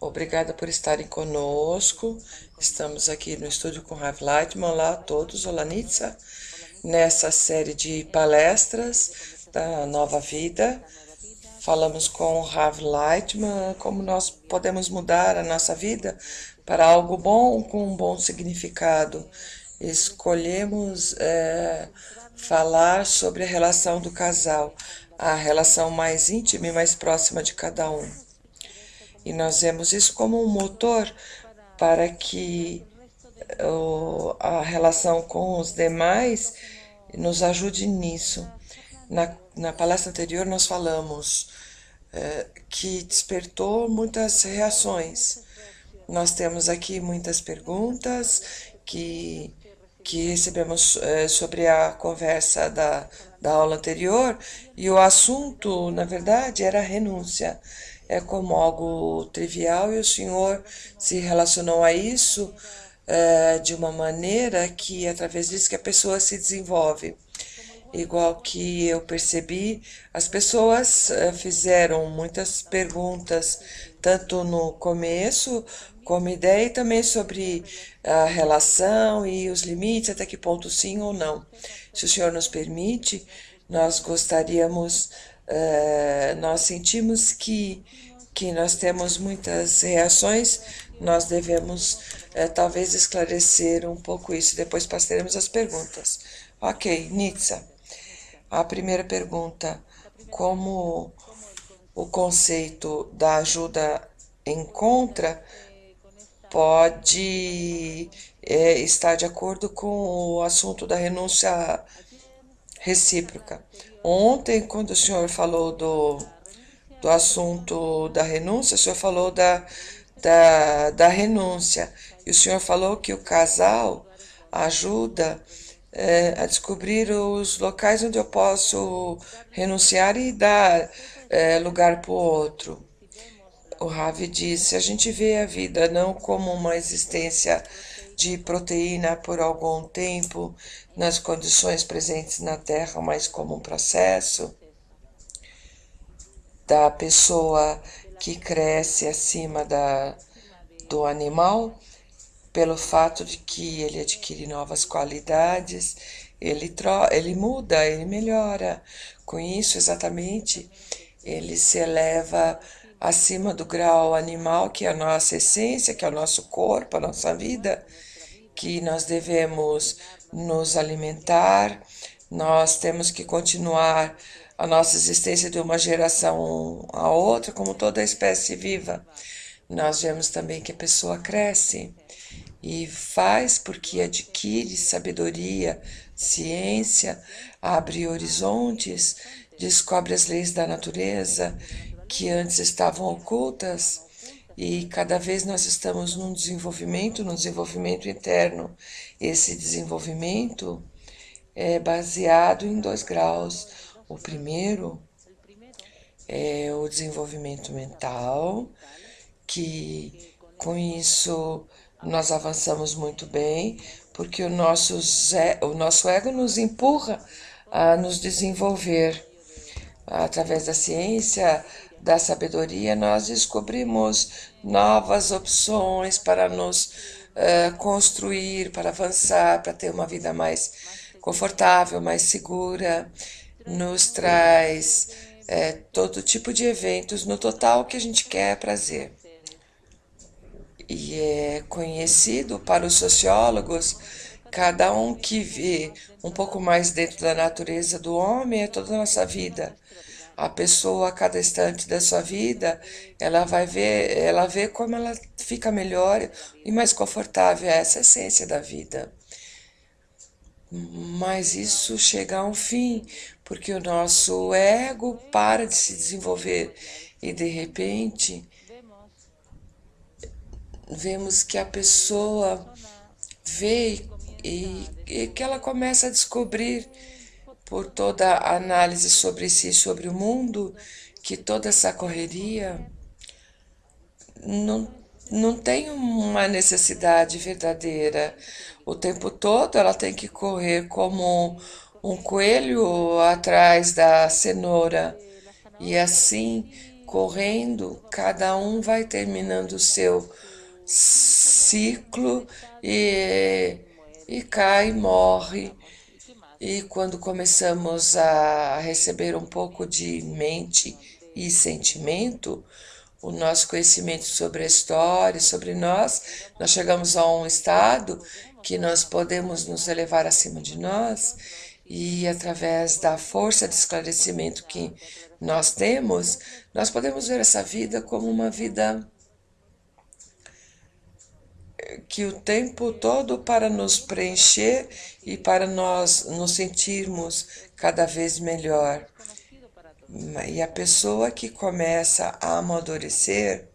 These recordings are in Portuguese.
Obrigada por estarem conosco. Estamos aqui no estúdio com Rav Lightman. Olá a todos, olá Nitsa. Nessa série de palestras da Nova Vida, falamos com o Rav Lightman como nós podemos mudar a nossa vida para algo bom com um bom significado. Escolhemos falar sobre a relação do casal, a relação mais íntima e mais próxima de cada um. E nós vemos isso como um motor para que a relação com os demais nos ajude nisso. Na palestra anterior nós falamos que despertou muitas reações. Nós temos aqui muitas perguntas que recebemos sobre a conversa da aula anterior, e o assunto, na verdade, era a renúncia. É como algo trivial, e o senhor se relacionou a isso de uma maneira que, através disso, que a pessoa se desenvolve. Igual que eu percebi, as pessoas fizeram muitas perguntas, tanto no começo, como ideia, e também sobre a relação e os limites, até que ponto sim ou não. Se o senhor nos permite, nós gostaríamos, nós sentimos que nós temos muitas reações, nós devemos talvez esclarecer um pouco isso, depois passaremos as perguntas. Ok, Nitsa. A primeira pergunta: como o conceito da ajuda em contra pode estar de acordo com o assunto da renúncia recíproca? Ontem, quando o senhor falou do assunto da renúncia, o senhor falou da renúncia, e o senhor falou que o casal ajuda a descobrir os locais onde eu posso renunciar e dar lugar para o outro. O Ravi disse: a gente vê a vida não como uma existência de proteína por algum tempo nas condições presentes na Terra, mas como um processo da pessoa que cresce acima do animal, pelo fato de que ele adquire novas qualidades, ele muda, ele melhora. Com isso, exatamente, ele se eleva acima do grau animal, que é a nossa essência, que é o nosso corpo, a nossa vida, que nós devemos nos alimentar, nós temos que continuar a nossa existência de uma geração a outra, como toda espécie viva. Nós vemos também que a pessoa cresce e faz porque adquire sabedoria, ciência, abre horizontes, descobre as leis da natureza que antes estavam ocultas, e cada vez nós estamos num desenvolvimento interno. Esse desenvolvimento é baseado em 2 graus. O primeiro é o desenvolvimento mental, que com isso nós avançamos muito bem, porque o nosso ego nos empurra a nos desenvolver. Através da ciência, da sabedoria, nós descobrimos novas opções para nos construir, para avançar, para ter uma vida mais confortável, mais segura. Nos traz todo tipo de eventos, no total que a gente quer, prazer. E é conhecido para os sociólogos, cada um que vê um pouco mais dentro da natureza do homem é toda a nossa vida. A pessoa, a cada instante da sua vida, ela vê como ela fica melhor e mais confortável. Essa é a essência da vida. Mas isso chega a um fim, porque o nosso ego para de se desenvolver e, de repente, vemos que a pessoa vê e que ela começa a descobrir, por toda a análise sobre si, sobre o mundo, que toda essa correria não tem uma necessidade verdadeira. O tempo todo ela tem que correr como um coelho atrás da cenoura. E assim, correndo, cada um vai terminando o seu ciclo e cai, morre. E quando começamos a receber um pouco de mente e sentimento, o nosso conhecimento sobre a história, sobre nós chegamos a um estado que nós podemos nos elevar acima de nós e através da força de esclarecimento que nós temos, nós podemos ver essa vida como uma vida que o tempo todo para nos preencher e para nós nos sentirmos cada vez melhor. E a pessoa que começa a amadurecer,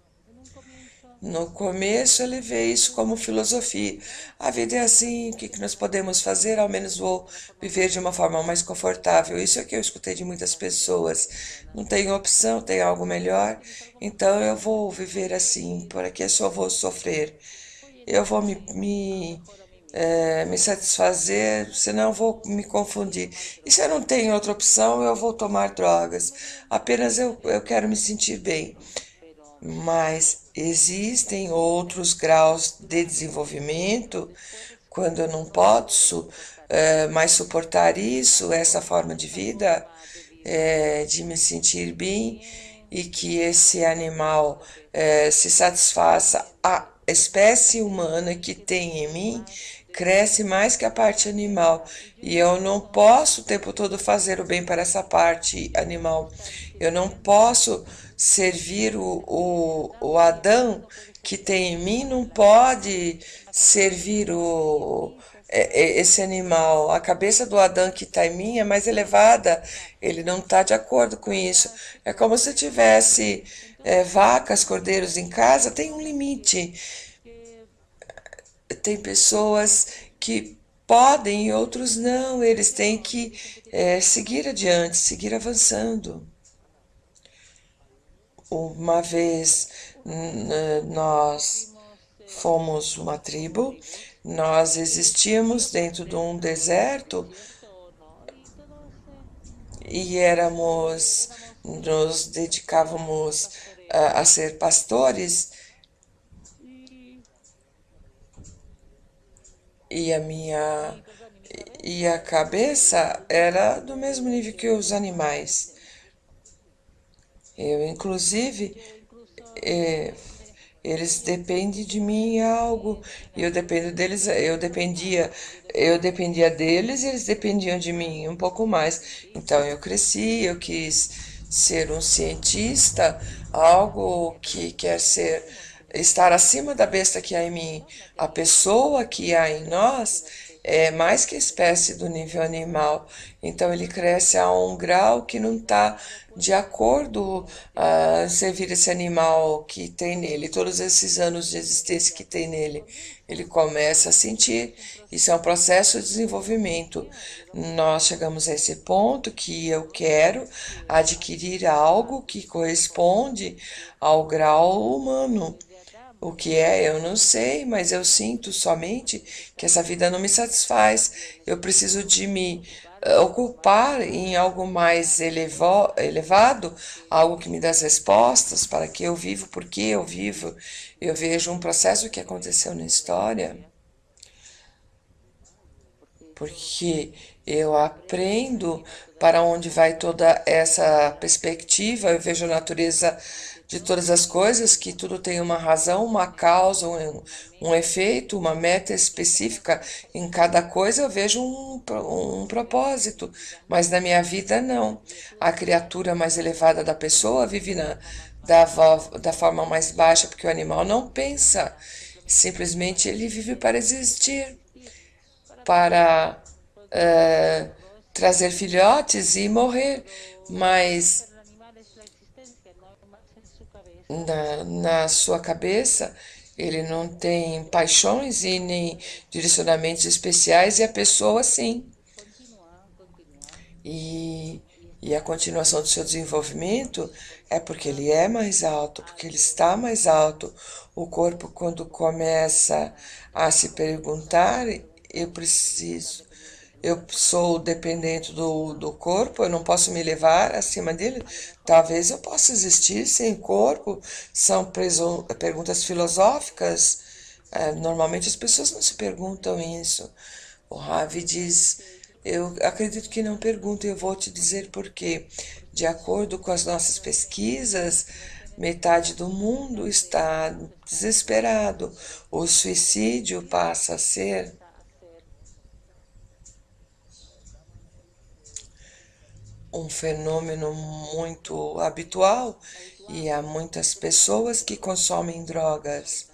no começo ele vê isso como filosofia. A vida é assim, o que nós podemos fazer? Ao menos vou viver de uma forma mais confortável. Isso é que eu escutei de muitas pessoas. Não tenho opção, tem algo melhor, então eu vou viver assim, por aqui eu só vou sofrer. Eu vou me satisfazer, senão eu vou me confundir. E se eu não tenho outra opção, eu vou tomar drogas. Apenas eu quero me sentir bem. Mas existem outros graus de desenvolvimento, quando eu não posso mais suportar isso, essa forma de vida, de me sentir bem e que esse animal se satisfaça. A espécie humana que tem em mim cresce mais que a parte animal e eu não posso o tempo todo fazer o bem para essa parte animal. Eu não posso servir o Adão que tem em mim, não pode servir esse animal. A cabeça do Adão que está em mim é mais elevada, ele não está de acordo com isso. É como se tivesse vacas, cordeiros em casa, tem um limite. Tem pessoas que podem e outros não, eles têm que seguir adiante, seguir avançando. Uma vez nós fomos uma tribo, nós existíamos dentro de um deserto e nos dedicávamos a ser pastores e a cabeça era do mesmo nível que os animais. Eu, inclusive, eles dependem de mim em algo e eu dependo deles, eu dependia deles e eles dependiam de mim um pouco mais. Então eu cresci, eu quis ser um cientista, algo que quer estar acima da besta que há em mim. A pessoa que há em nós é mais que a espécie do nível animal. Então ele cresce a um grau que não está de acordo a servir esse animal que tem nele, todos esses anos de existência que tem nele. Ele começa a sentir, isso é um processo de desenvolvimento. Nós chegamos a esse ponto que eu quero adquirir algo que corresponde ao grau humano. O que é, eu não sei, mas eu sinto somente que essa vida não me satisfaz. Eu preciso de me ocupar em algo mais elevado, algo que me dê as respostas para que eu vivo, por que eu vivo. Eu vejo um processo que aconteceu na história, porque eu aprendo para onde vai toda essa perspectiva, eu vejo a natureza de todas as coisas, que tudo tem uma razão, uma causa, um efeito, uma meta específica. Em cada coisa eu vejo um propósito, mas na minha vida não. A criatura mais elevada da pessoa vive da forma mais baixa, porque o animal não pensa, simplesmente ele vive para existir, para trazer filhotes e morrer, mas na sua cabeça ele não tem paixões e nem direcionamentos especiais e a pessoa sim. E a continuação do seu desenvolvimento é porque ele é mais alto, porque ele está mais alto. O corpo, quando começa a se perguntar, eu preciso, Eu sou dependente do corpo, eu não posso me levar acima dele. Talvez eu possa existir sem corpo. São perguntas filosóficas. Normalmente as pessoas não se perguntam isso. O Ravi diz: eu acredito que não pergunta, eu vou te dizer por quê. De acordo com as nossas pesquisas, metade do mundo está desesperado. O suicídio passa a ser um fenômeno muito habitual e há muitas pessoas que consomem drogas.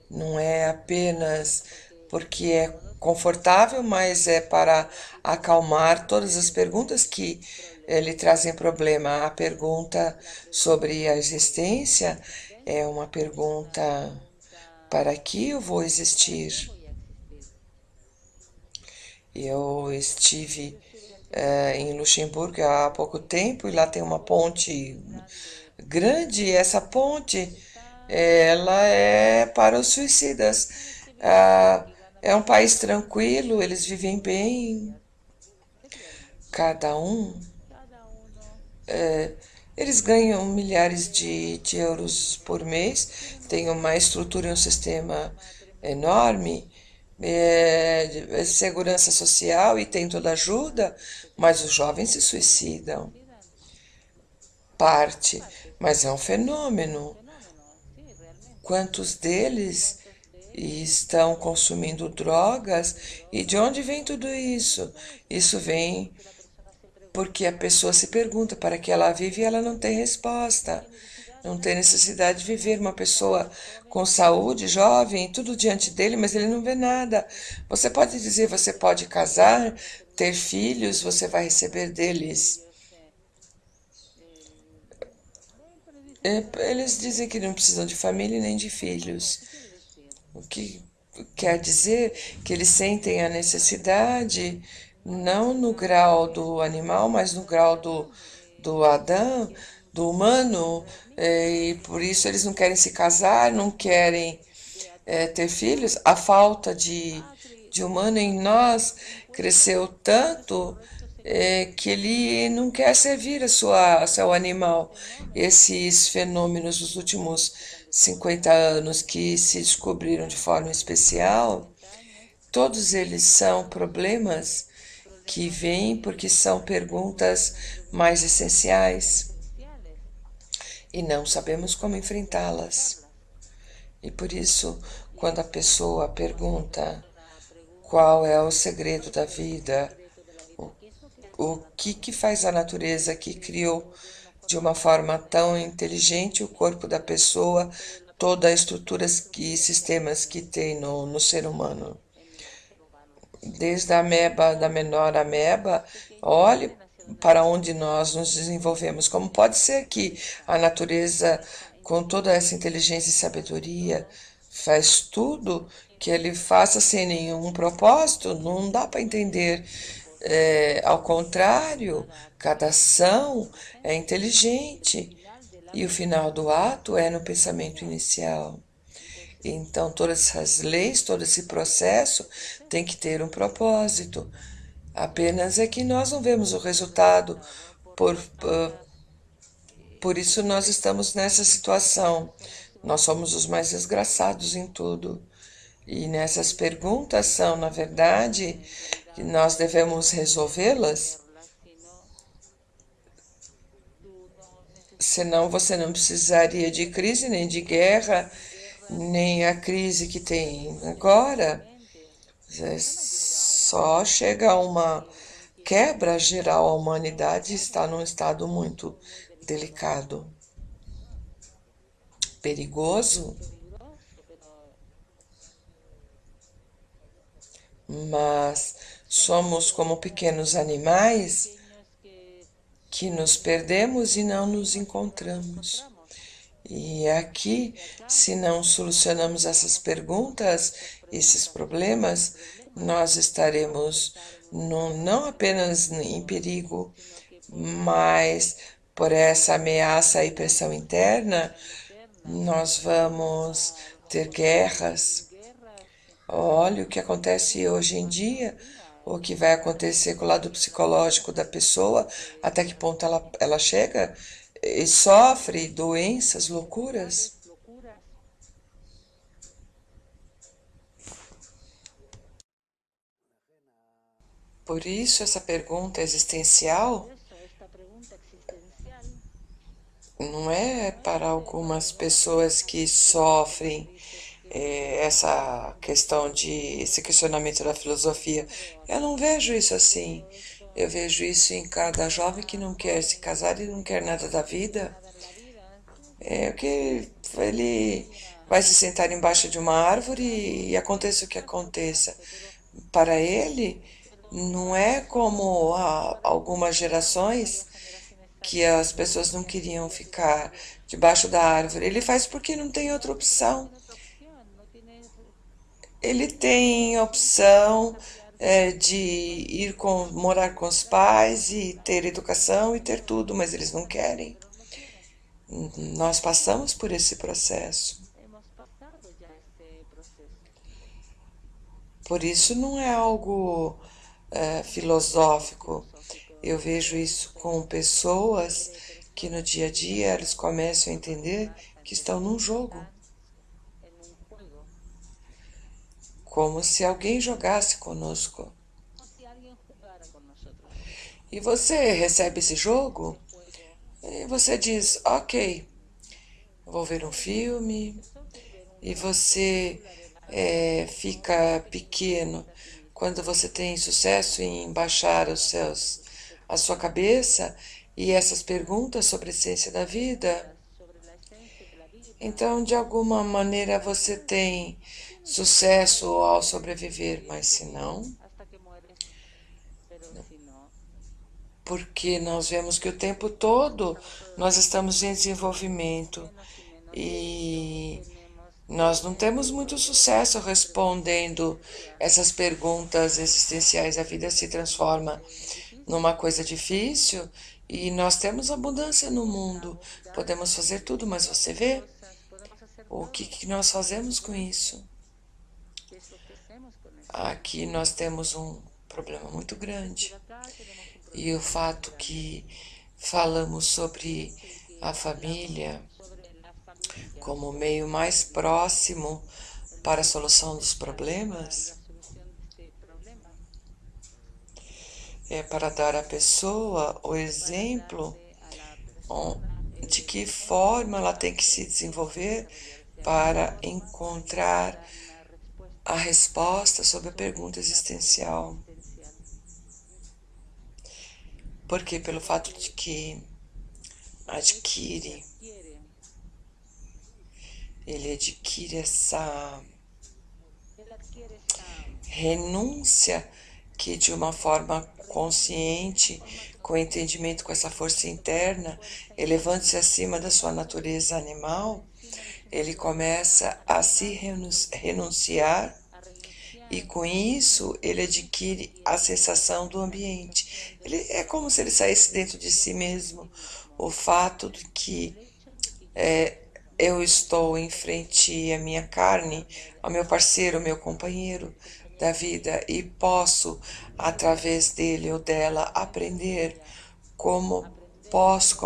Não é apenas porque é confortável, mas é para acalmar todas as perguntas que lhe trazem problema. A pergunta sobre a existência é uma pergunta: para que eu vou existir? Eu estive em Luxemburgo há pouco tempo e lá tem uma ponte grande. E essa ponte, ela é para os suicidas. Ah, é um país tranquilo, eles vivem bem, cada um. Eles ganham milhares de euros por mês, têm uma estrutura e um sistema enorme, segurança social e tem toda ajuda, mas os jovens se suicidam. Parte, mas é um fenômeno. Quantos deles estão consumindo drogas e de onde vem tudo isso? Isso vem porque a pessoa se pergunta para que ela vive e ela não tem resposta. Não tem necessidade de viver. Uma pessoa com saúde, jovem, tudo diante dele, mas ele não vê nada. Você pode dizer, você pode casar, ter filhos, você vai receber deles. Eles dizem que não precisam de família nem de filhos. O que quer dizer que eles sentem a necessidade, não no grau do animal, mas no grau do Adão, do humano, e por isso eles não querem se casar, não querem ter filhos. A falta de humano em nós cresceu tanto que ele não quer servir seu animal. Esses fenômenos dos últimos 50 anos que se descobriram de forma especial, todos eles são problemas que vêm porque são perguntas mais essenciais e não sabemos como enfrentá-las. E por isso, quando a pessoa pergunta qual é o segredo da vida, o que faz a natureza que criou de uma forma tão inteligente o corpo da pessoa, todas as estruturas e sistemas que tem no ser humano. Desde a ameba, da menor ameba, olhe para onde nós nos desenvolvemos. Como pode ser que a natureza, com toda essa inteligência e sabedoria, faz tudo que ele faça sem nenhum propósito? Não dá para entender. Ao contrário, cada ação é inteligente e o final do ato é no pensamento inicial. Então, todas essas leis, todo esse processo tem que ter um propósito. Apenas é que nós não vemos o resultado, por, por isso nós estamos nessa situação. Nós somos os mais desgraçados em tudo. E nessas perguntas são, na verdade, que nós devemos resolvê-las, senão você não precisaria de crise, nem de guerra, nem a crise que tem agora. Só chega a uma quebra geral, a humanidade está num estado muito delicado, perigoso, mas somos como pequenos animais que nos perdemos e não nos encontramos. E aqui, se não solucionamos essas perguntas, esses problemas, nós estaremos não apenas em perigo, mas por essa ameaça e pressão interna, nós vamos ter guerras. Olha o que acontece hoje em dia. o que vai acontecer com o lado psicológico da pessoa, até que ponto ela chega e sofre doenças, loucuras. Por isso, essa pergunta existencial não é para algumas pessoas que sofrem essa questão de esse questionamento da filosofia. Eu não vejo isso assim. Eu vejo isso em cada jovem que não quer se casar e não quer nada da vida. É que ele vai se sentar embaixo de uma árvore e aconteça o que aconteça. Para ele, não é como há algumas gerações que as pessoas não queriam ficar debaixo da árvore. Ele faz porque não tem outra opção. Ele tem a opção de morar com os pais e ter educação e ter tudo, mas eles não querem. Nós passamos por esse processo. Por isso não é algo filosófico. Eu vejo isso com pessoas que no dia a dia eles começam a entender que estão num jogo, como se alguém jogasse conosco. E você recebe esse jogo e você diz, ok, vou ver um filme, e você fica pequeno quando você tem sucesso em baixar a sua cabeça e essas perguntas sobre a essência da vida. Então, de alguma maneira, você tem sucesso ao sobreviver, mas se não, porque nós vemos que o tempo todo nós estamos em desenvolvimento e nós não temos muito sucesso respondendo essas perguntas existenciais. A vida se transforma numa coisa difícil e nós temos abundância no mundo. Podemos fazer tudo, mas você vê o que nós fazemos com isso? Aqui nós temos um problema muito grande. E o fato que falamos sobre a família como o meio mais próximo para a solução dos problemas é para dar à pessoa o exemplo de que forma ela tem que se desenvolver para encontrar a resposta sobre a pergunta existencial. Porque pelo fato de que adquire, ele adquire essa renúncia que de uma forma consciente, com entendimento, com essa força interna, elevando-se acima da sua natureza animal, ele começa a se renunciar e com isso ele adquire a sensação do ambiente. Ele, é como se ele saísse dentro de si mesmo. O fato de que eu estou em frente à minha carne, ao meu parceiro, ao meu companheiro da vida e posso, através dele ou dela, aprender como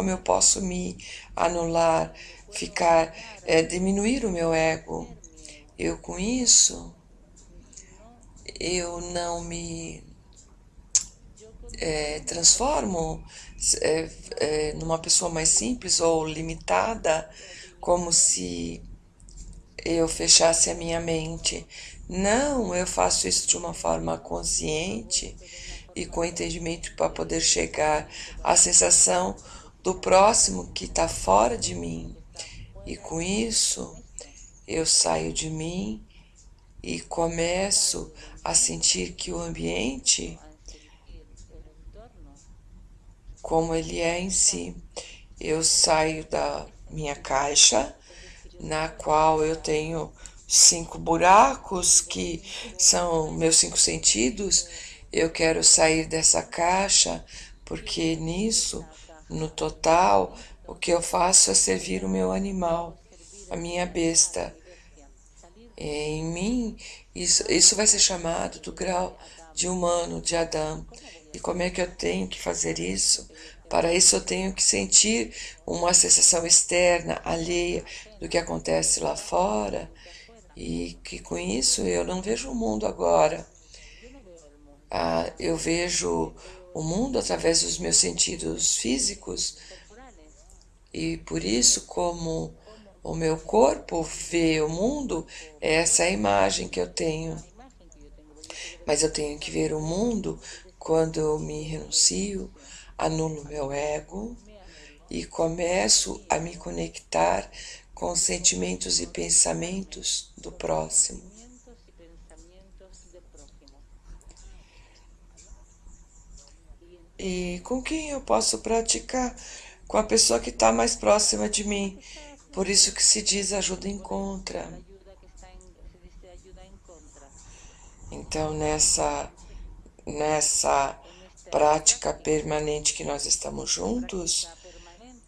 eu posso me anular, ficar, diminuir o meu ego. Eu com isso, eu não me transformo numa pessoa mais simples ou limitada, como se eu fechasse a minha mente. Não, eu faço isso de uma forma consciente e com entendimento para poder chegar à sensação do próximo que está fora de mim. E com isso, eu saio de mim e começo a sentir que o ambiente, como ele é em si, eu saio da minha caixa, na qual eu tenho 5 buracos, que são meus 5 sentidos. Eu quero sair dessa caixa, porque nisso, no total, o que eu faço é servir o meu animal, a minha besta. Em mim, isso vai ser chamado do grau de humano, de Adão. E como é que eu tenho que fazer isso? Para isso eu tenho que sentir uma sensação externa, alheia do que acontece lá fora, e que com isso eu não vejo o mundo agora. Eu vejo o mundo através dos meus sentidos físicos, e por isso, como o meu corpo vê o mundo, é essa imagem que eu tenho. Mas eu tenho que ver o mundo quando eu me renuncio, anulo meu ego e começo a me conectar com os sentimentos e pensamentos do próximo. E com quem eu posso praticar? Com a pessoa que está mais próxima de mim. Por isso que se diz ajuda em contra. Então, nessa prática permanente que nós estamos juntos,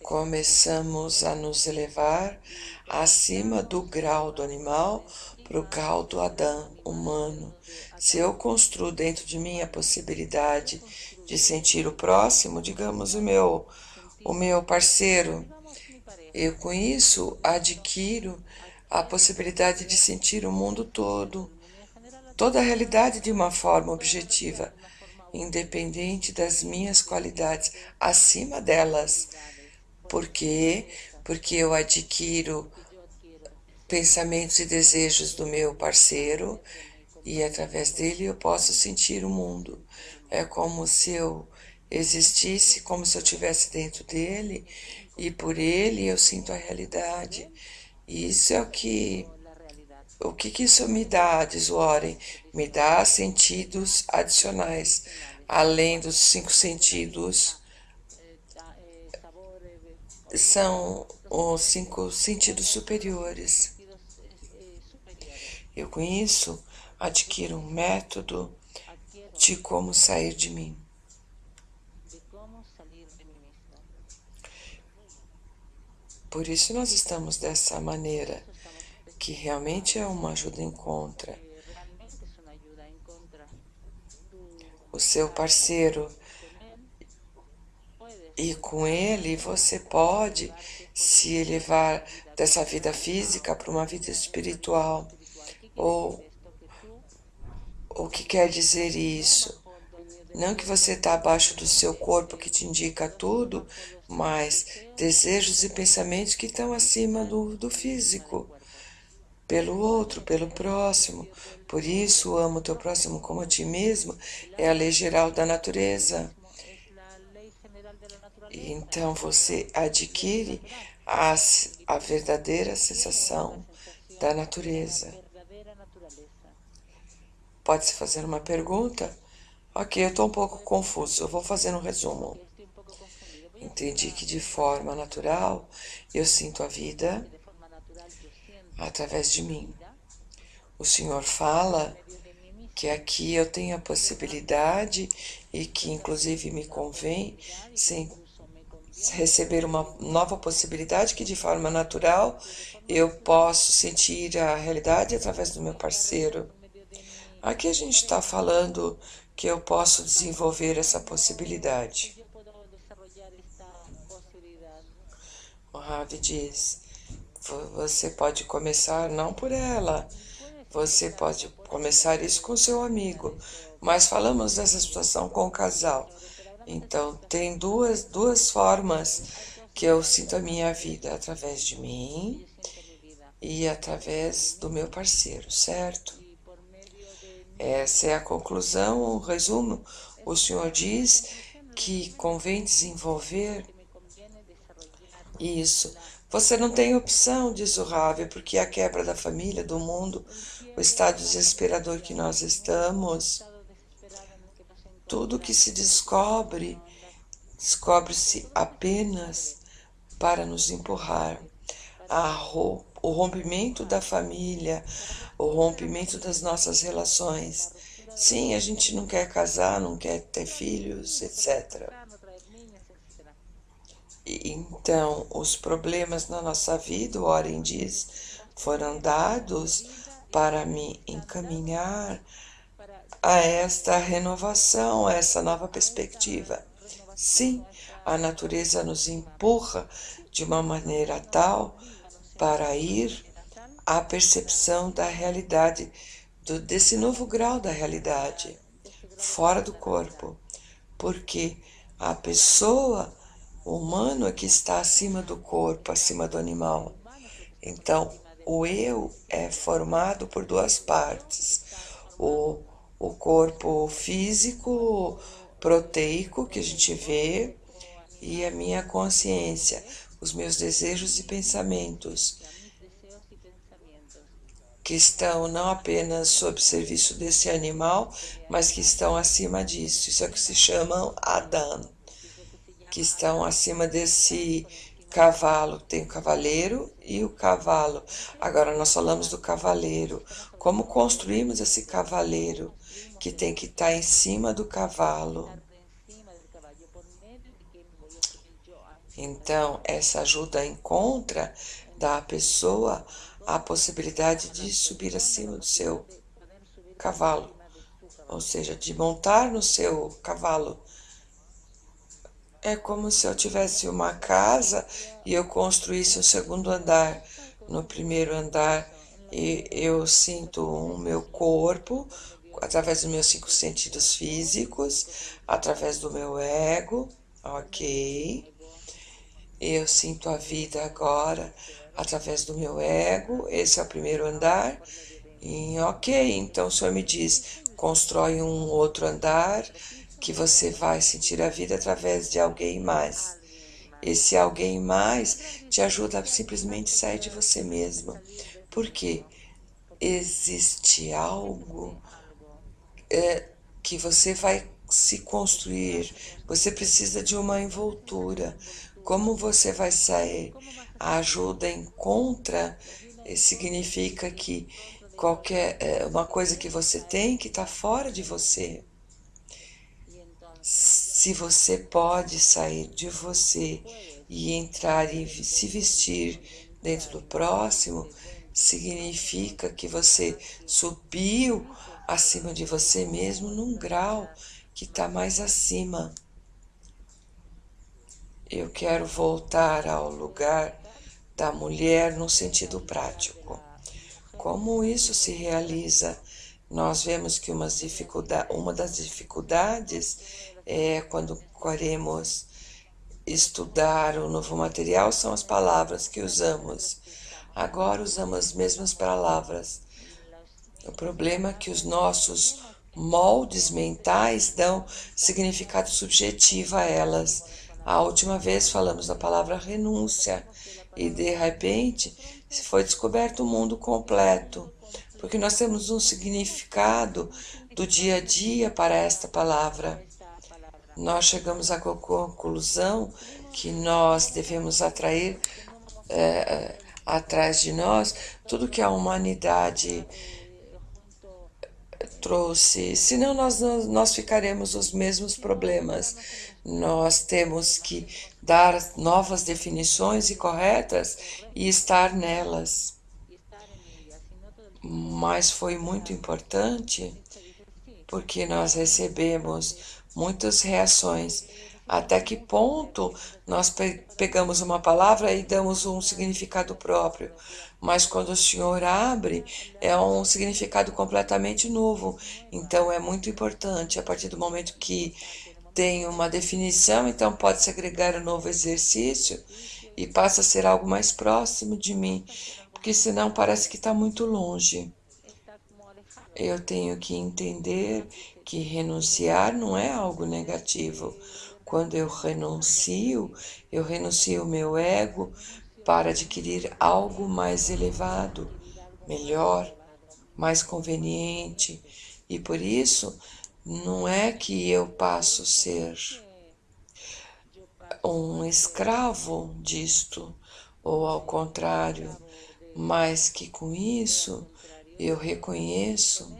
começamos a nos elevar acima do grau do animal para o grau do Adão humano. Se eu construo dentro de mim a possibilidade de sentir o próximo, digamos o meu parceiro, eu com isso adquiro a possibilidade de sentir o mundo todo, toda a realidade de uma forma objetiva, independente das minhas qualidades, acima delas. Por quê? Porque eu adquiro pensamentos e desejos do meu parceiro e através dele eu posso sentir o mundo. É como se eu existisse, como se eu estivesse dentro dele e por ele eu sinto a realidade. E isso é o que isso me dá, diz Warren? Me dá sentidos adicionais, além dos 5 sentidos. São os 5 sentidos superiores. Eu com isso adquiro um método de como sair de mim. Por isso nós estamos dessa maneira, que realmente é uma ajuda em contra. O seu parceiro, e com ele você pode se elevar dessa vida física para uma vida espiritual. Ou o que quer dizer isso? Não que você está abaixo do seu corpo que te indica tudo, mas desejos e pensamentos que estão acima do físico, pelo outro, pelo próximo. Por isso, amo o teu próximo como a ti mesmo, é a lei geral da natureza. E então você adquire a verdadeira sensação da natureza. Pode-se fazer uma pergunta? Ok, eu estou um pouco confuso, eu vou fazer um resumo. Entendi que de forma natural eu sinto a vida através de mim. O Senhor fala que aqui eu tenho a possibilidade e que inclusive me convém receber uma nova possibilidade que de forma natural eu posso sentir a realidade através do meu parceiro. Aqui a gente está falando que eu posso desenvolver essa possibilidade. O Ravi diz, você pode começar não por ela, você pode começar isso com seu amigo, mas falamos dessa situação com o casal. Então, tem duas formas que eu sinto a minha vida, através de mim e através do meu parceiro, certo? Essa é a conclusão, o resumo. O Senhor diz que convém desenvolver isso. Você não tem opção, diz o Ravi, porque a quebra da família, do mundo, o estado desesperador que nós estamos, tudo que se descobre-se apenas para nos empurrar. O rompimento da família, o rompimento das nossas relações. Sim, a gente não quer casar, não quer ter filhos, etc. Então, os problemas na nossa vida, o Warren diz, foram dados para me encaminhar a esta renovação, a essa nova perspectiva. Sim, a natureza nos empurra de uma maneira tal para ir à percepção da realidade, desse novo grau da realidade, fora do corpo, porque a pessoa, o humano é que está acima do corpo, acima do animal. Então, o eu é formado por duas partes. O, o corpo físico, proteico, que a gente vê, e a minha consciência, os meus desejos e pensamentos, que estão não apenas sob serviço desse animal, mas que estão acima disso. Isso é o que se chama Adam, que estão acima desse cavalo. Tem o cavaleiro e o cavalo. Agora nós falamos do cavaleiro. Como construímos esse cavaleiro que tem que estar em cima do cavalo? Então, essa ajuda encontra dá à pessoa a possibilidade de subir acima do seu cavalo, ou seja, de montar no seu cavalo. É como se eu tivesse uma casa e eu construísse um segundo andar. No primeiro andar, eu sinto o meu corpo através dos meus 5 sentidos físicos, através do meu ego, ok? Eu sinto a vida agora através do meu ego, esse é o primeiro andar. E ok, então o senhor me diz, constrói um outro andar que você vai sentir a vida através de alguém mais. Esse alguém mais te ajuda a simplesmente sair de você mesmo. Porque existe algo que você vai se construir. Você precisa de uma envoltura. Como você vai sair? A ajuda encontra significa que qualquer uma coisa que você tem que está fora de você. Se você pode sair de você e entrar e se vestir dentro do próximo, significa que você subiu acima de você mesmo num grau que está mais acima. Eu quero voltar ao lugar da mulher no sentido prático. Como isso se realiza? Nós vemos que uma das dificuldades é quando queremos estudar o novo material são as palavras que usamos. Agora usamos as mesmas palavras. O problema é que os nossos moldes mentais dão significado subjetivo a elas. A última vez falamos da palavra renúncia e de repente foi descoberto o mundo completo, porque nós temos um significado do dia a dia para esta palavra. Nós chegamos à conclusão que nós devemos atrair atrás de nós tudo que a humanidade trouxe, senão nós ficaremos os mesmos problemas. Nós temos que dar novas definições e corretas e estar nelas. Mas foi muito importante porque nós recebemos muitas reações. Até que ponto nós pegamos uma palavra e damos um significado próprio, mas quando o Senhor abre, é um significado completamente novo. Então é muito importante, a partir do momento que tem uma definição, então pode-se agregar um novo exercício e passa a ser algo mais próximo de mim, porque senão parece que está muito longe. Eu tenho que entender que renunciar não é algo negativo. Quando eu renuncio o meu ego para adquirir algo mais elevado, melhor, mais conveniente. E por isso, não é que eu passo a ser um escravo disto, ou ao contrário, mas que com isso eu reconheço,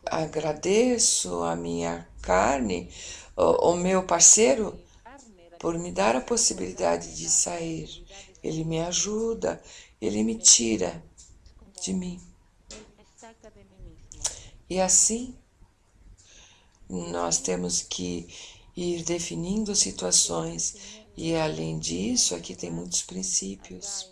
agradeço a minha carne, o meu parceiro, por me dar a possibilidade de sair. Ele me ajuda, ele me tira de mim. E assim, nós temos que ir definindo situações. E além disso, aqui tem muitos princípios.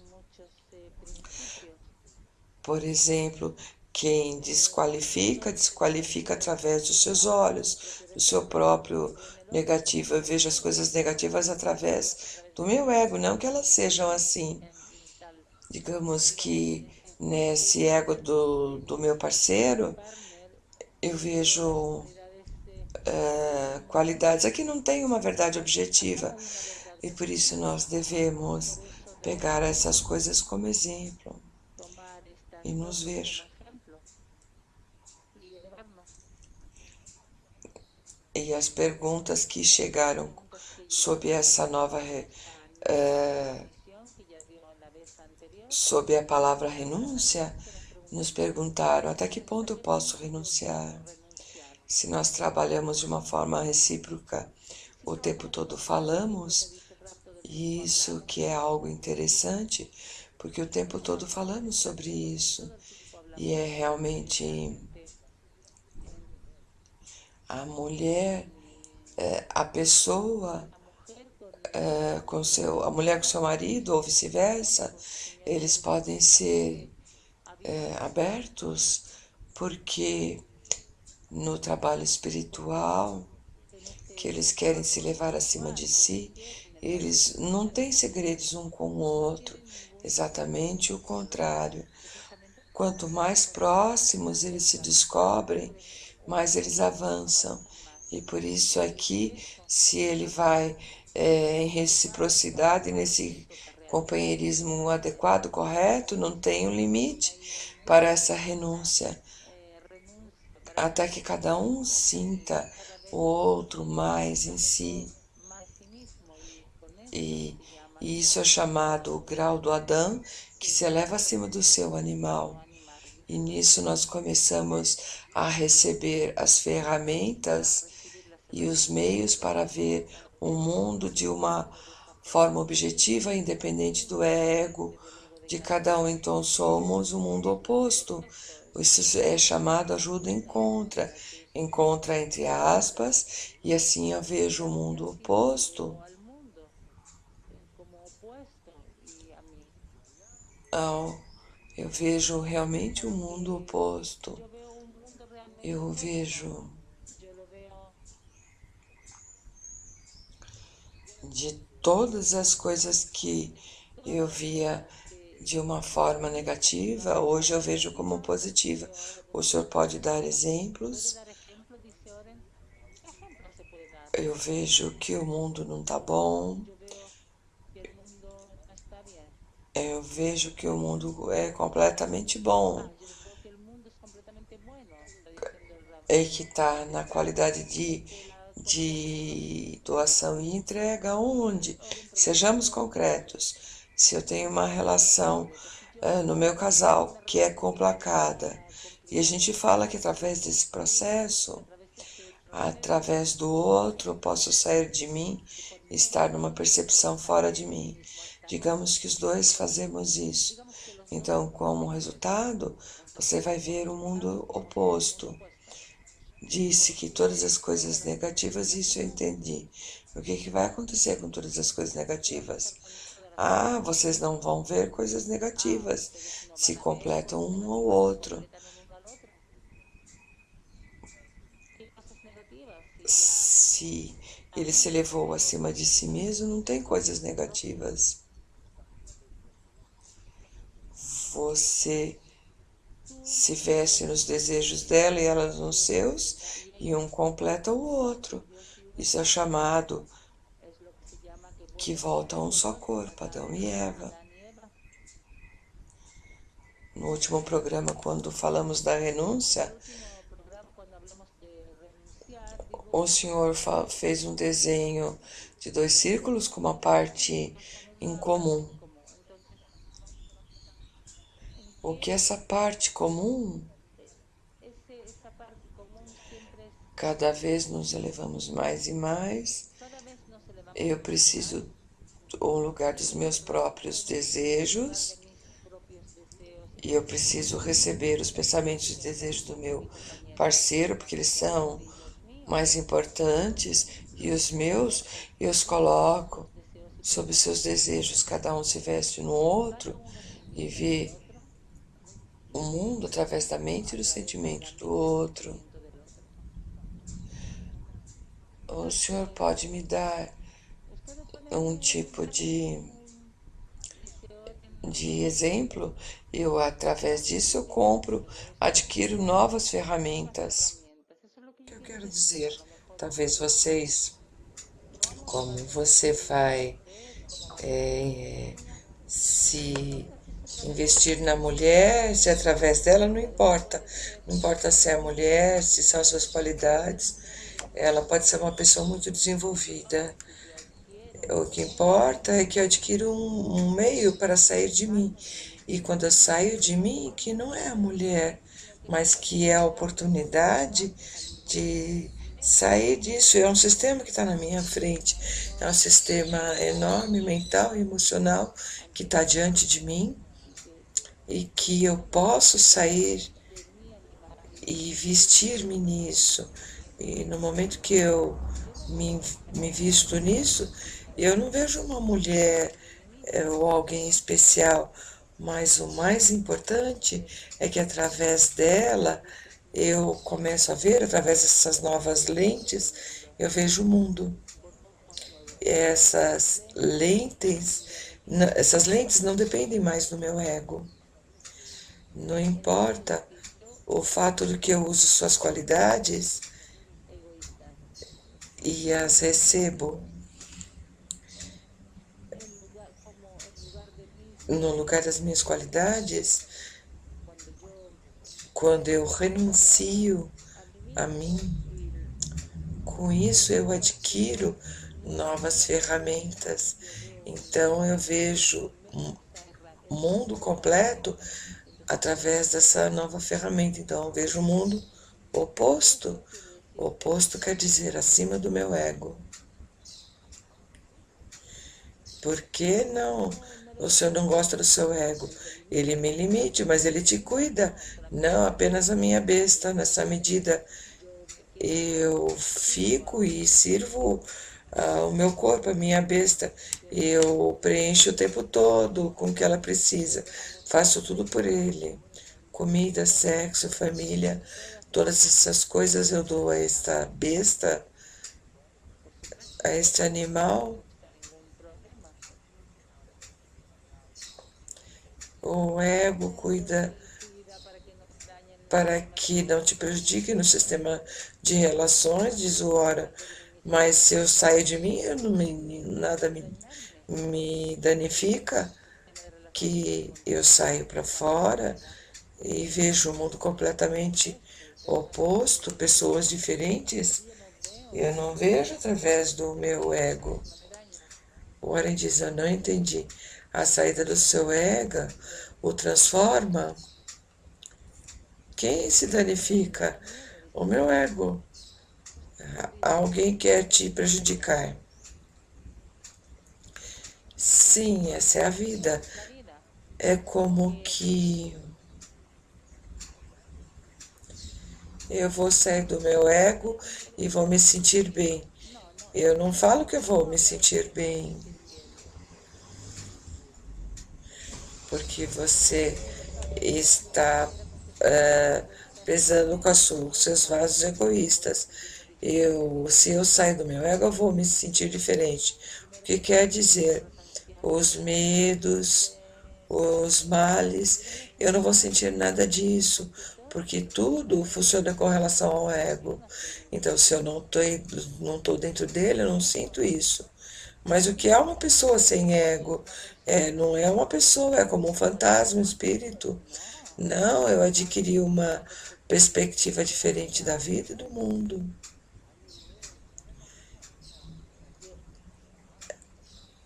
Por exemplo, quem desqualifica, desqualifica através dos seus olhos, do seu próprio negativo. Eu vejo as coisas negativas através do meu ego, não que elas sejam assim. Digamos que nesse ego do meu parceiro, eu vejo qualidades. Aqui não tem uma verdade objetiva e por isso nós devemos pegar essas coisas como exemplo e nos ver. E as perguntas que chegaram sob essa nova sob a palavra renúncia, nos perguntaram até que ponto eu posso renunciar. Se nós trabalhamos de uma forma recíproca, o tempo todo falamos, e isso que é algo interessante, porque o tempo todo falamos sobre isso, e é realmente a mulher, a pessoa a mulher com seu marido ou vice-versa, eles podem ser abertos, porque no trabalho espiritual, que eles querem se levar acima de si, eles não têm segredos um com o outro, exatamente o contrário. Quanto mais próximos eles se descobrem, mais eles avançam. E por isso aqui, se ele vai em reciprocidade, nesse companheirismo adequado, correto, não tem um limite para essa renúncia, até que cada um sinta o outro mais em si. E isso é chamado o grau do Adão, que se eleva acima do seu animal. E nisso nós começamos a receber as ferramentas e os meios para ver o mundo de uma forma objetiva, independente do ego de cada um. Então somos um mundo oposto. Isso é chamado ajuda encontra entre aspas, e assim eu vejo o mundo oposto ao eu vejo realmente o mundo oposto. Eu vejo de todas as coisas que eu via de uma forma negativa, hoje eu vejo como positiva. O senhor pode dar exemplos? Eu vejo que o mundo não está bom. Eu vejo que o mundo é completamente bom. É que está na qualidade de doação e entrega, onde? Sejamos concretos. Se eu tenho uma relação no meu casal que é complacada, e a gente fala que através desse processo, através do outro, eu posso sair de mim e estar numa percepção fora de mim. Digamos que os dois fazemos isso. Então, como resultado, você vai ver o mundo oposto. Disse que todas as coisas negativas, isso eu entendi. O que vai acontecer com todas as coisas negativas? Ah, vocês não vão ver coisas negativas, se completam um ao outro. Se ele se levou acima de si mesmo, não tem coisas negativas. Você se veste nos desejos dela e ela nos seus, e um completa o outro. Isso é chamado que volta a um só corpo, Adão e Eva. No último programa, quando falamos da renúncia, o senhor fez um desenho de 2 círculos com uma parte em comum. O que essa parte comum, cada vez nos elevamos mais e mais. Eu preciso do lugar dos meus próprios desejos, e eu preciso receber os pensamentos e desejos do meu parceiro, porque eles são mais importantes, e os meus eu os coloco sob seus desejos. Cada um se veste no outro e vê o mundo através da mente e do sentimento do outro. O senhor pode me dar um tipo de exemplo? Eu, através disso, eu compro, adquiro novas ferramentas. O que eu quero dizer? Talvez vocês, como você vai se investir na mulher, se através dela, não importa. Não importa se é mulher, se são as suas qualidades. Ela pode ser uma pessoa muito desenvolvida. O que importa é que eu adquiro um meio para sair de mim. E quando eu saio de mim, que não é a mulher, mas que é a oportunidade de sair disso. É um sistema que está na minha frente. É um sistema enorme, mental e emocional, que está diante de mim e que eu posso sair e vestir-me nisso. E no momento que eu me visto nisso, eu não vejo uma mulher ou alguém especial, mas o mais importante é que através dela eu começo a ver, através dessas novas lentes, eu vejo o mundo. Essas lentes não dependem mais do meu ego. Não importa o fato de que eu uso suas qualidades e as recebo no lugar das minhas qualidades, quando eu renuncio a mim, com isso eu adquiro novas ferramentas. Então eu vejo um mundo completo através dessa nova ferramenta. Então eu vejo o mundo oposto. Oposto quer dizer acima do meu ego. Por que não? O senhor não gosta do seu ego. Ele me limite, mas ele te cuida. Não apenas a minha besta. Nessa medida, eu fico e sirvo o meu corpo, a minha besta. Eu preencho o tempo todo com o que ela precisa. Faço tudo por ele. Comida, sexo, família, todas essas coisas eu dou a esta besta, a este animal. O ego cuida para que não te prejudique no sistema de relações, diz o ora. Mas se eu saio de mim, eu não nada me danifica, que eu saio para fora e vejo o mundo completamente oposto, pessoas diferentes. Eu não vejo através do meu ego. O Warren diz, eu não entendi. A saída do seu ego o transforma. Quem se danifica? O meu ego. Alguém quer te prejudicar. Sim, essa é a vida. É como que eu vou sair do meu ego e vou me sentir bem. Eu não falo que eu vou me sentir bem, porque você está pesando com os seus vasos egoístas. Se eu sair do meu ego, eu vou me sentir diferente. O que quer dizer? Os medos, os males, eu não vou sentir nada disso, porque tudo funciona com relação ao ego. Então, se eu não tô dentro dele, eu não sinto isso. Mas o que é uma pessoa sem ego? Não é uma pessoa, é como um fantasma, um espírito. Não, eu adquiri uma perspectiva diferente da vida e do mundo.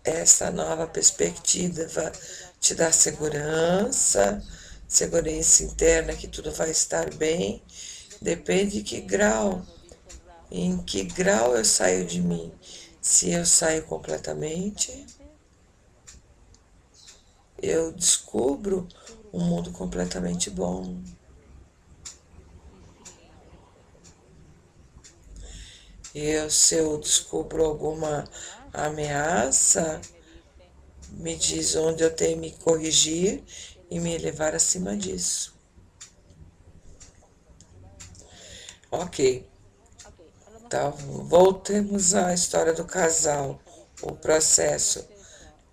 Essa nova perspectiva te dá segurança, segurança interna que tudo vai estar bem. Depende de que grau, em que grau eu saio de mim. Se eu saio completamente, eu descubro um mundo completamente bom. Se eu descubro alguma ameaça, me diz onde eu tenho que me corrigir e me elevar acima disso. Ok, tá, voltemos à história do casal, o processo.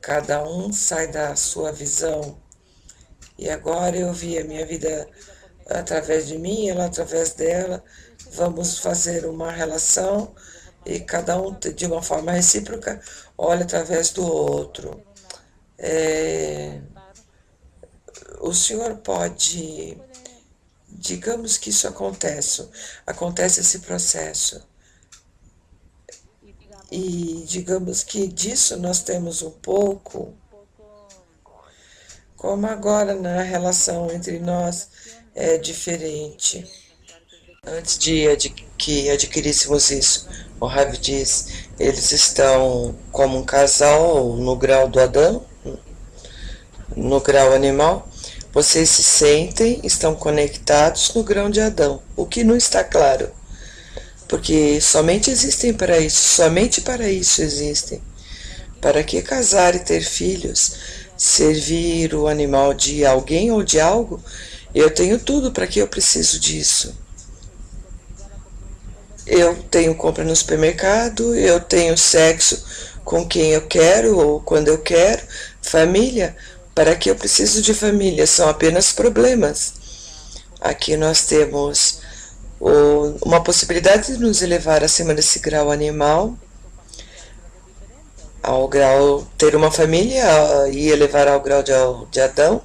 Cada um sai da sua visão e agora eu vi a minha vida através de mim, ela através dela. Vamos fazer uma relação e cada um, de uma forma recíproca, olha através do outro. O senhor pode, digamos que isso acontece esse processo, e digamos que disso nós temos um pouco, como agora na relação entre nós é diferente. Antes que adquiríssemos isso, o Ravi diz, eles estão como um casal no grau do Adão, no grau animal. Vocês se sentem, estão conectados no grau de Adão, o que não está claro, porque somente existem para isso, somente para isso existem. Para que casar e ter filhos? Servir o animal de alguém ou de algo? Eu tenho tudo, para que eu preciso disso? Eu tenho compra no supermercado, eu tenho sexo com quem eu quero ou quando eu quero, família, para que eu preciso de família? São apenas problemas. Aqui nós temos uma possibilidade de nos elevar acima desse grau animal, ao grau ter uma família e elevar ao grau de Adão.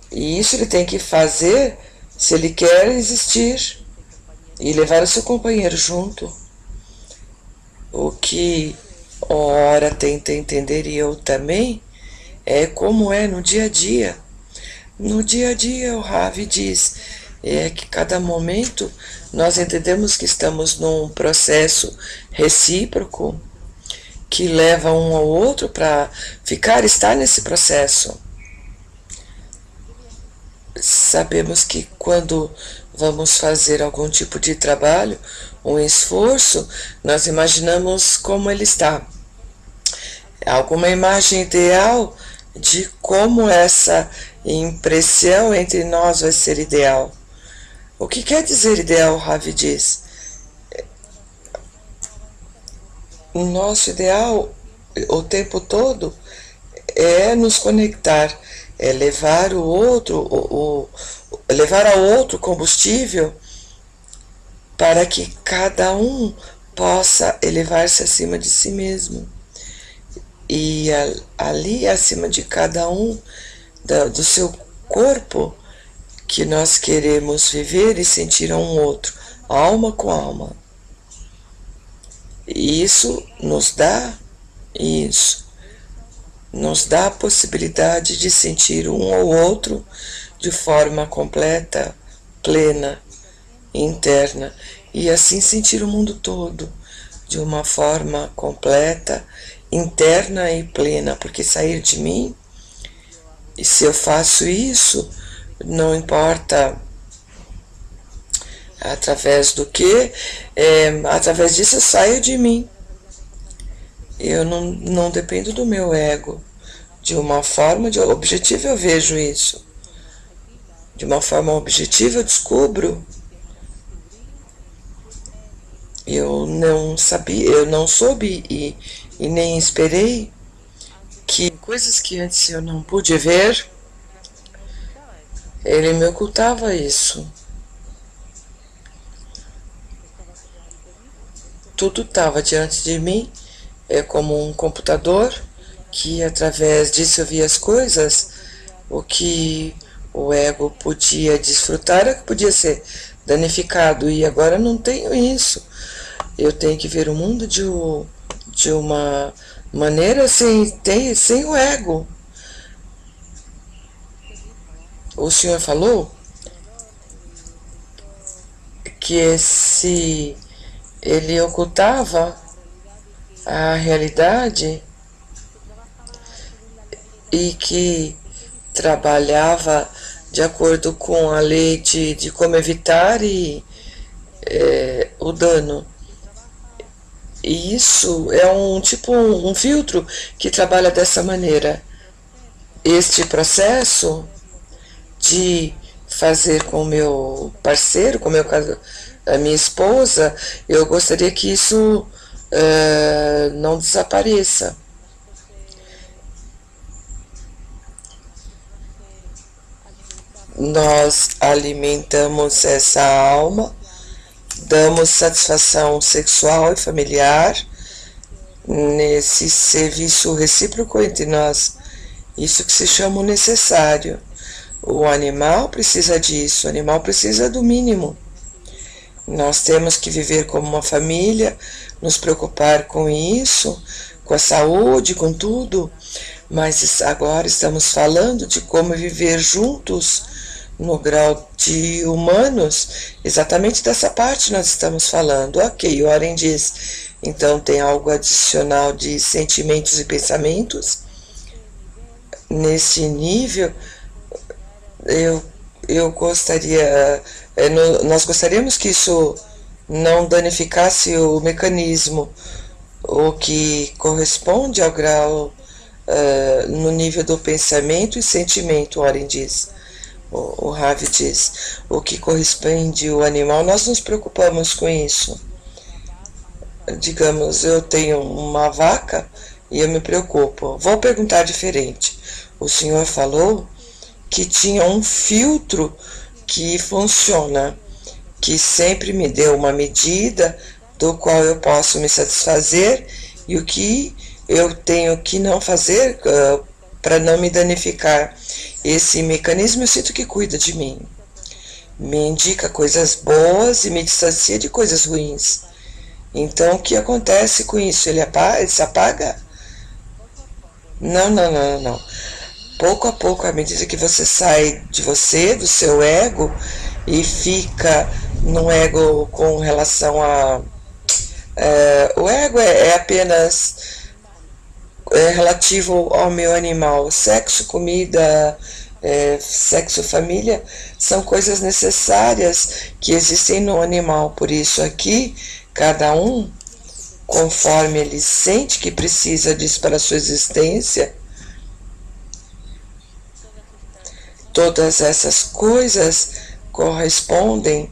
E isso ele tem que fazer se ele quer existir e levar o seu companheiro junto. O que ora tenta entender, e eu também, é como é no dia a dia. No dia a dia, o Ravi diz que cada momento nós entendemos que estamos num processo recíproco que leva um ao outro para estar nesse processo. Sabemos que quando vamos fazer algum tipo de trabalho, um esforço, nós imaginamos como ele está. Alguma imagem ideal de como essa impressão entre nós vai ser ideal. O que quer dizer ideal, Ravi diz? O nosso ideal, o tempo todo, é nos conectar, é levar o outro, levar ao outro combustível para que cada um possa elevar-se acima de si mesmo. E ali, acima de cada um, do seu corpo, que nós queremos viver e sentir um outro, alma com alma. E isso nos dá a possibilidade de sentir um ao outro de forma completa, plena, interna, e assim sentir o mundo todo de uma forma completa, interna e plena, porque sair de mim, e se eu faço isso, não importa através do que, através disso eu saio de mim. Eu não dependo do meu ego. De uma forma objetiva eu vejo isso. De uma forma objetiva eu descubro. Eu não sabia, eu não soube e nem esperei que coisas que antes eu não pude ver, ele me ocultava isso. Tudo estava diante de mim, como um computador, que através disso eu via as coisas, o que o ego podia desfrutar, o que podia ser danificado, e agora eu não tenho isso. Eu tenho que ver o mundo de uma maneira sem o ego. O senhor falou que se ele ocultava a realidade e que trabalhava de acordo com a lei de como evitar o dano. E isso é um filtro que trabalha dessa maneira. Este processo de fazer com o meu parceiro, a minha esposa, eu gostaria que isso não desapareça. Nós alimentamos essa alma, damos satisfação sexual e familiar nesse serviço recíproco entre nós. Isso que se chama o necessário. O animal precisa disso, o animal precisa do mínimo. Nós temos que viver como uma família, nos preocupar com isso, com a saúde, com tudo, mas agora estamos falando de como viver juntos no grau de humanos, exatamente dessa parte nós estamos falando. Ok, Warren diz, então tem algo adicional de sentimentos e pensamentos. Nesse nível, eu gostaria, nós gostaríamos que isso não danificasse o mecanismo, o que corresponde ao grau no nível do pensamento e sentimento, Warren diz. O Ravi diz, o que corresponde ao animal, nós nos preocupamos com isso. Digamos, eu tenho uma vaca e eu me preocupo. Vou perguntar diferente. O senhor falou que tinha um filtro que funciona, que sempre me deu uma medida do qual eu posso me satisfazer e o que eu tenho que não fazer para não me danificar. Esse mecanismo eu sinto que cuida de mim, me indica coisas boas e me distancia de coisas ruins. Então o que acontece com isso? Ele se apaga? Não. Pouco a pouco, à medida que você sai de você, do seu ego, e fica no ego com relação a... o ego é apenas relativo ao meu animal. Sexo, comida, sexo, família, são coisas necessárias que existem no animal. Por isso aqui, cada um, conforme ele sente que precisa disso para a sua existência, todas essas coisas correspondem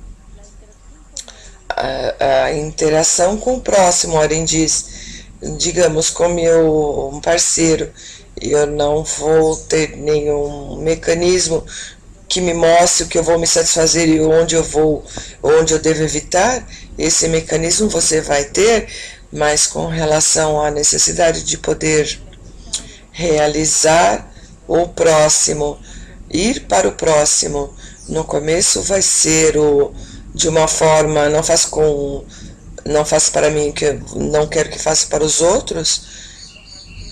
à interação com o próximo. Warren diz, digamos, com meu parceiro, eu não vou ter nenhum mecanismo que me mostre o que eu vou me satisfazer e onde eu devo evitar. Esse mecanismo você vai ter, mas com relação à necessidade de poder realizar o próximo, ir para o próximo, no começo vai ser de uma forma, não faça para mim que eu não quero que faça para os outros.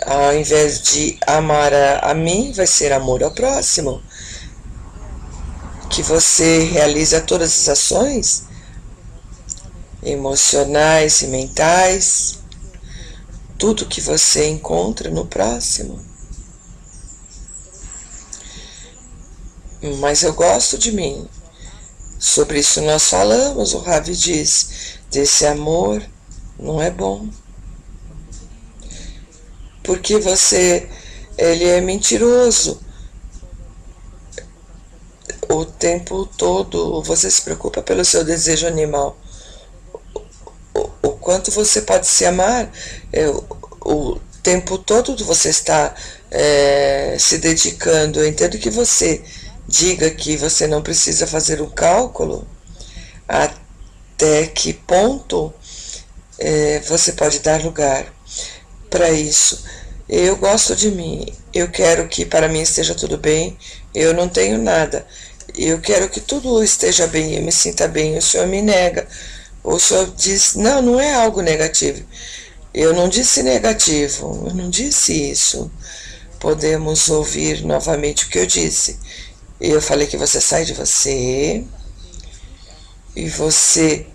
Ao invés de amar a mim, vai ser amor ao próximo. Que você realiza todas as ações emocionais e mentais, tudo que você encontra no próximo. Mas eu gosto de mim. Sobre isso nós falamos, o Ravi diz, desse amor não é bom. Porque ele é mentiroso. O tempo todo você se preocupa pelo seu desejo animal. O quanto você pode se amar, o tempo todo você está se dedicando. Eu entendo que você diga que você não precisa fazer um cálculo até que ponto você pode dar lugar para isso. Eu gosto de mim, eu quero que para mim esteja tudo bem, eu não tenho nada, eu quero que tudo esteja bem, eu me sinta bem. O senhor me nega, o senhor diz, não é algo negativo. Eu não disse negativo, eu não disse isso. Podemos ouvir novamente o que eu disse. Eu falei que você sai de você e você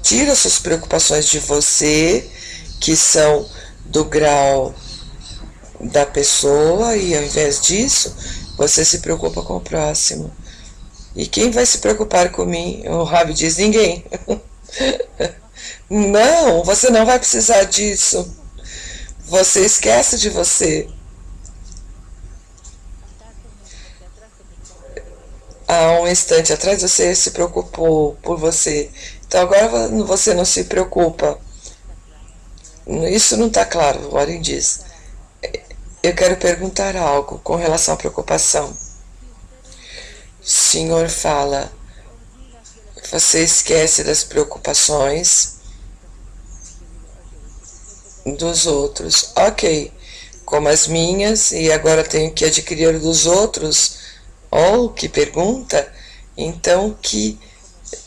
tira suas preocupações de você, que são do grau da pessoa e ao invés disso, você se preocupa com o próximo. E quem vai se preocupar com mim? O Rabi diz, ninguém. Não, você não vai precisar disso. Você esquece de você. Há um instante atrás você se preocupou por você. Então agora você não se preocupa. Isso não está claro, Warren diz. Eu quero perguntar algo com relação à preocupação. O Senhor fala, você esquece das preocupações dos outros. Ok, como as minhas, e agora tenho que adquirir dos outros. Ou que pergunta, então que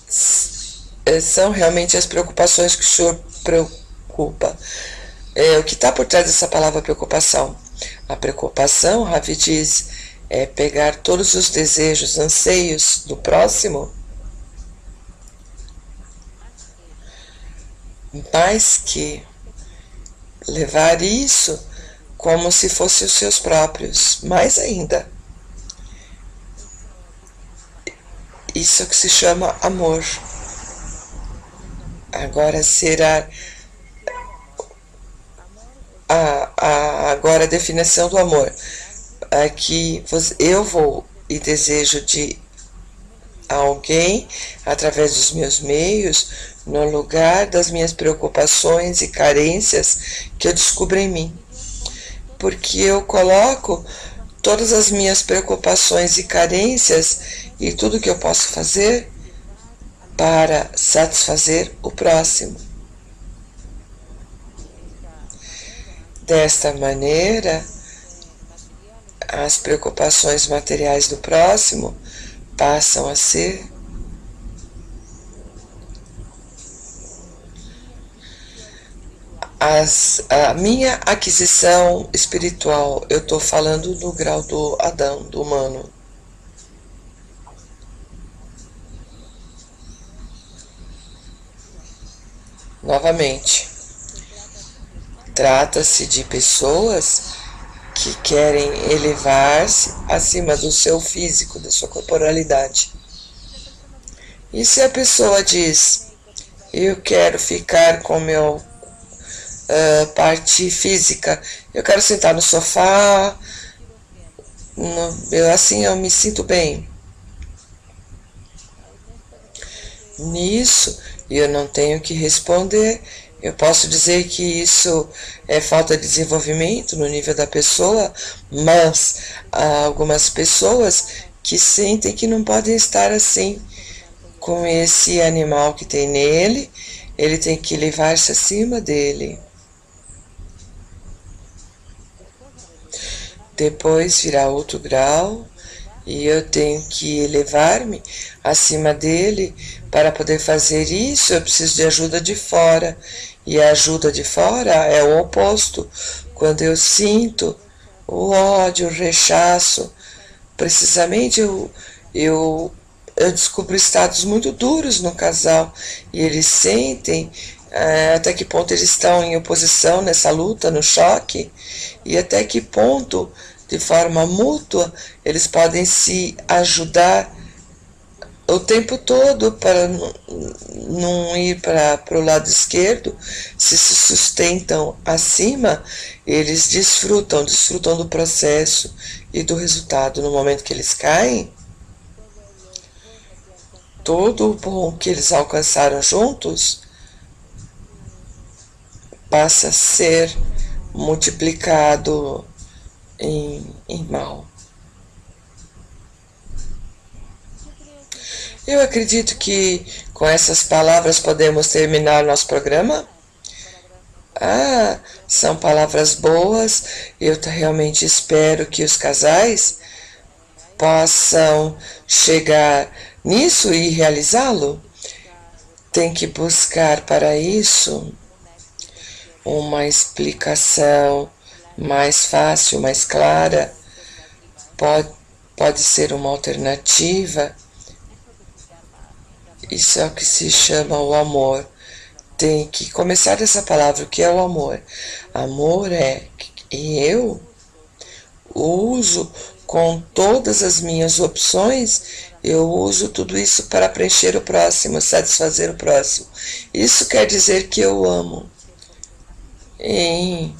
são realmente as preocupações que o Senhor preocupa. O que está por trás dessa palavra preocupação? A preocupação, Ravi diz, é pegar todos os desejos, anseios do próximo, mais que levar isso como se fossem os seus próprios, mais ainda. Isso é o que se chama amor. Agora será agora a definição do amor. Aqui eu vou e desejo de alguém através dos meus meios, no lugar das minhas preocupações e carências que eu descubro em mim. Porque eu coloco todas as minhas preocupações e carências e tudo que eu posso fazer para satisfazer o próximo. Desta maneira, as preocupações materiais do próximo passam a ser a minha aquisição espiritual. Eu estou falando do grau do Adão, do humano. Novamente, trata-se de pessoas que querem elevar-se acima do seu físico, da sua corporalidade. E se a pessoa diz, eu quero ficar com meu parte física, eu quero sentar no sofá, assim eu me sinto bem. Nisso, eu não tenho que responder. Eu posso dizer que isso é falta de desenvolvimento no nível da pessoa, mas há algumas pessoas que sentem que não podem estar assim com esse animal que tem nele, ele tem que levar-se acima dele. Depois virá outro grau e eu tenho que elevar-me acima dele. Para poder fazer isso, eu preciso de ajuda de fora. E a ajuda de fora é o oposto. Quando eu sinto o ódio, o rechaço, precisamente eu descubro estados muito duros no casal. E eles sentem até que ponto eles estão em oposição nessa luta, no choque, e até que ponto, de forma mútua, eles podem se ajudar o tempo todo para não ir para o lado esquerdo. Se sustentam acima, eles desfrutam do processo e do resultado. No momento que eles caem, todo o bom que eles alcançaram juntos passa a ser multiplicado em mal. Eu acredito que com essas palavras podemos terminar nosso programa. São palavras boas. Eu realmente espero que os casais possam chegar nisso e realizá-lo. Tem que buscar para isso uma explicação mais fácil, mais clara. Pode ser uma alternativa. Isso é o que se chama o amor. Tem que começar dessa palavra, o que é o amor? Amor é eu uso com todas as minhas opções, eu uso tudo isso para preencher o próximo, satisfazer o próximo. Isso quer dizer que eu amo. Em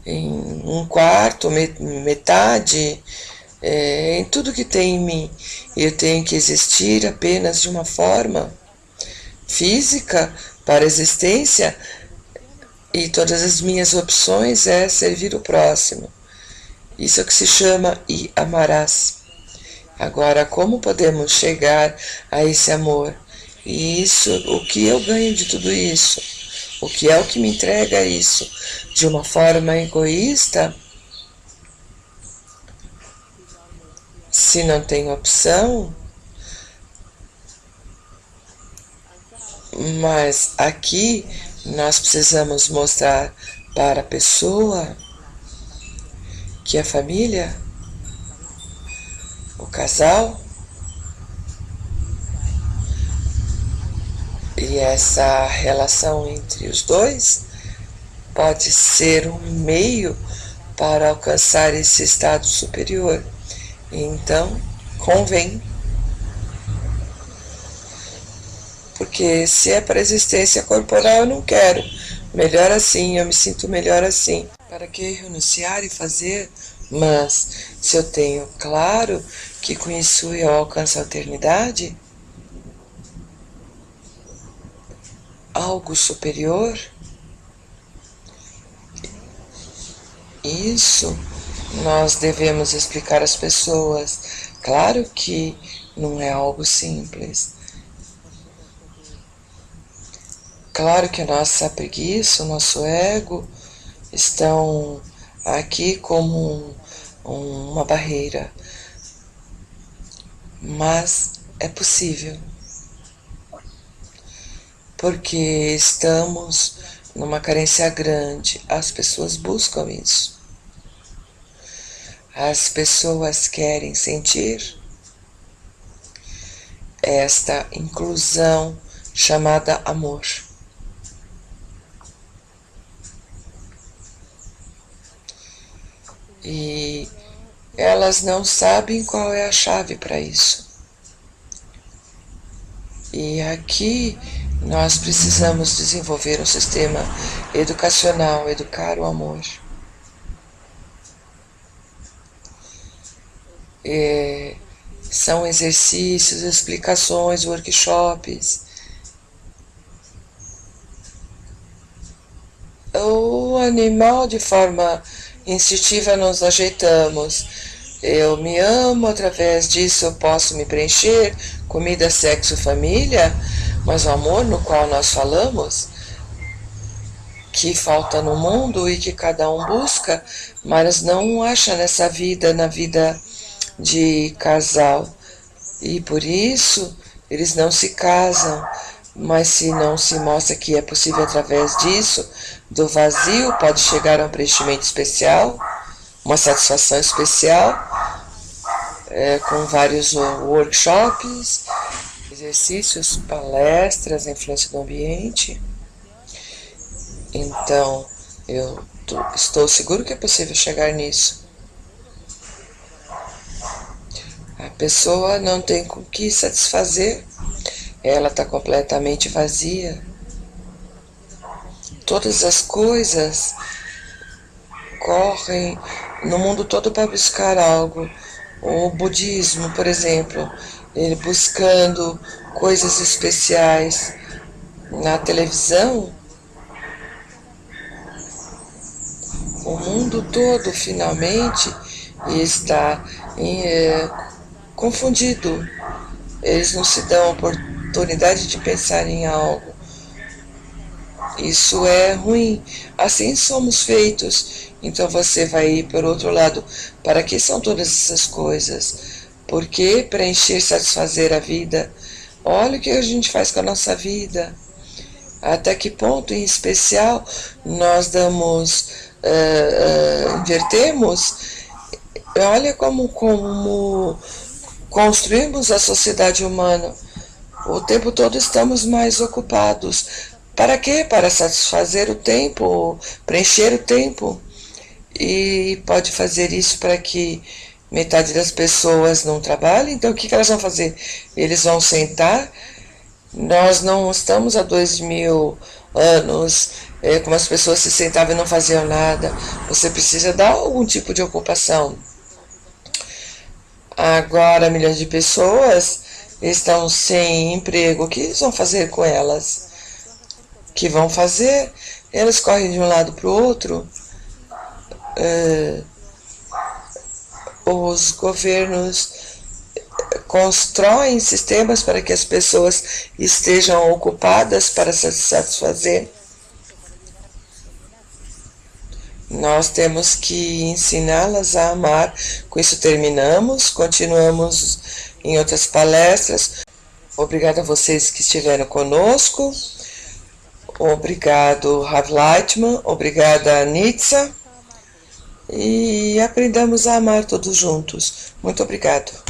um quarto, metade, em tudo que tem em mim. Eu tenho que existir apenas de uma forma física para a existência, e todas as minhas opções é servir o próximo. Isso é o que se chama e amarás. Agora, como podemos chegar a esse amor? E isso, o que eu ganho de tudo isso? O que é o que me entrega isso? De uma forma egoísta? Se não tem opção, mas aqui nós precisamos mostrar para a pessoa que a família, o casal, e essa relação entre os dois pode ser um meio para alcançar esse estado superior. Então, convém. Porque se é para a existência corporal, eu não quero. Melhor assim, eu me sinto melhor assim. Para que renunciar e fazer? Mas se eu tenho claro que com isso eu alcanço a eternidade, algo superior, isso nós devemos explicar às pessoas. Claro que não é algo simples. Claro que a nossa preguiça, o nosso ego estão aqui como uma barreira, mas é possível, porque estamos numa carência grande. As pessoas buscam isso. As pessoas querem sentir esta inclusão chamada amor. E elas não sabem qual é a chave para isso. E aqui nós precisamos desenvolver um sistema educacional, educar o amor. São exercícios, explicações, workshops. O animal, de forma instintiva, nos ajeitamos. Eu me amo, através disso eu posso me preencher, comida, sexo, família, mas o amor no qual nós falamos, que falta no mundo e que cada um busca, mas não acha nessa vida, na vida de casal. E por isso eles não se casam, mas se não se mostra que é possível através disso, do vazio, pode chegar a um preenchimento especial, uma satisfação especial, com vários workshops, exercícios, palestras, a influência do ambiente. Então, eu estou seguro que é possível chegar nisso. A pessoa não tem com que satisfazer, ela está completamente vazia. Todas as coisas correm no mundo todo para buscar algo. O budismo, por exemplo, ele buscando coisas especiais na televisão. O mundo todo finalmente está confundido. Eles não se dão a oportunidade de pensar em algo. Isso é ruim. Assim somos feitos. Então você vai ir por outro lado. Para que são todas essas coisas? Por que preencher, satisfazer a vida? Olha o que a gente faz com a nossa vida. Até que ponto, em especial, nós invertemos. Olha como construímos a sociedade humana. O tempo todo estamos mais ocupados. Para quê? Para satisfazer o tempo, preencher o tempo. e pode fazer isso para que metade das pessoas não trabalhem. Então, o que elas vão fazer? Eles vão sentar. Nós não estamos há 2000 anos como as pessoas se sentavam e não faziam nada. Você precisa dar algum tipo de ocupação. Agora, milhões de pessoas estão sem emprego. O que eles vão fazer com elas? O que vão fazer? Elas correm de um lado para o outro. Os governos constroem sistemas para que as pessoas estejam ocupadas para se satisfazer. Nós temos que ensiná-las a amar. Com isso terminamos, continuamos em outras palestras. Obrigado a vocês que estiveram conosco. Obrigado, Rav Leitman. Obrigada, Nitsa. E aprendamos a amar todos juntos. Muito obrigado.